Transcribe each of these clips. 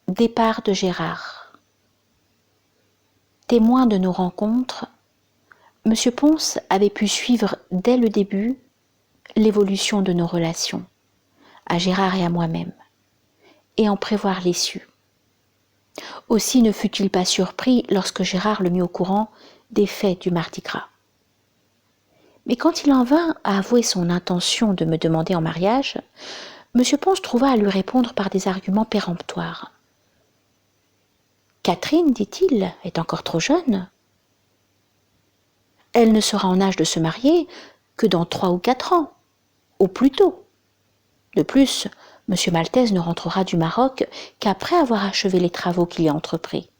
Départ de Gérard. Témoin de nos rencontres, M. Pons avait pu suivre dès le début l'évolution de nos relations, à Gérard et à moi-même, et en prévoir l'issue. Aussi ne fut-il pas surpris lorsque Gérard le mit au courant des faits du Mardi Gras. Mais quand il en vint à avouer son intention de me demander en mariage, M. Pons trouva à lui répondre par des arguments péremptoires. Catherine, dit-il, est encore trop jeune. Elle ne sera en âge de se marier que dans 3 ou 4 ans, au plus tôt. De plus, M. Maltese ne rentrera du Maroc qu'après avoir achevé les travaux qu'il y a entrepris,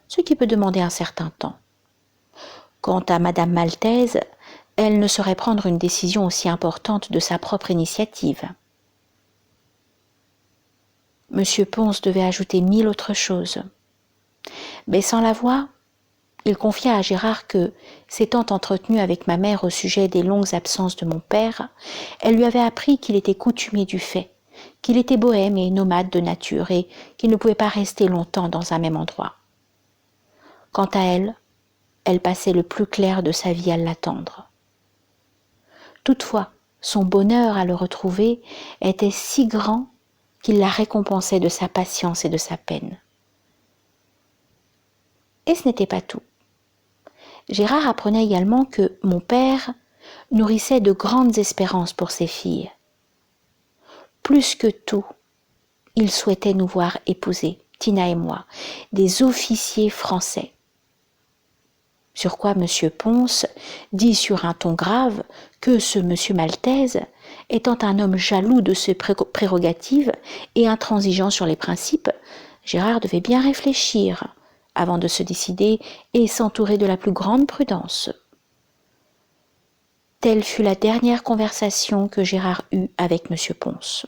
ce qui peut demander un certain temps. Quant à Mme Maltese, elle ne saurait prendre une décision aussi importante de sa propre initiative. M. Pons devait ajouter 1000 autres choses. Baissant la voix, il confia à Gérard que, s'étant entretenu avec ma mère au sujet des longues absences de mon père, elle lui avait appris qu'il était coutumier du fait, qu'il était bohème et nomade de nature et qu'il ne pouvait pas rester longtemps dans un même endroit. Quant à elle, elle passait le plus clair de sa vie à l'attendre. Toutefois, son bonheur à le retrouver était si grand qu'il la récompensait de sa patience et de sa peine. Et ce n'était pas tout. Gérard apprenait également que mon père nourrissait de grandes espérances pour ses filles. Plus que tout, il souhaitait nous voir épouser, Tina et moi, des officiers français. Sur quoi M. Pons dit sur un ton grave que ce M. Maltese, étant un homme jaloux de ses prérogatives et intransigeant sur les principes, Gérard devait bien réfléchir avant de se décider et s'entourer de la plus grande prudence. Telle fut la dernière conversation que Gérard eut avec M. Pons.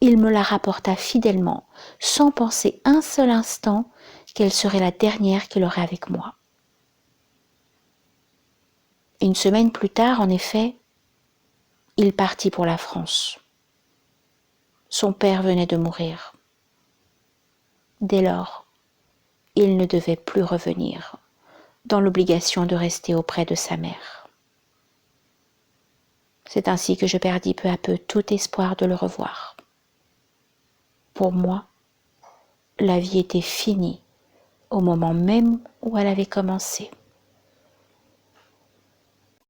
Il me la rapporta fidèlement, sans penser un seul instant qu'elle serait la dernière qu'il aurait avec moi. Une semaine plus tard, en effet, il partit pour la France. Son père venait de mourir. Dès lors, il ne devait plus revenir, dans l'obligation de rester auprès de sa mère. C'est ainsi que je perdis peu à peu tout espoir de le revoir. Pour moi, la vie était finie au moment même où elle avait commencé.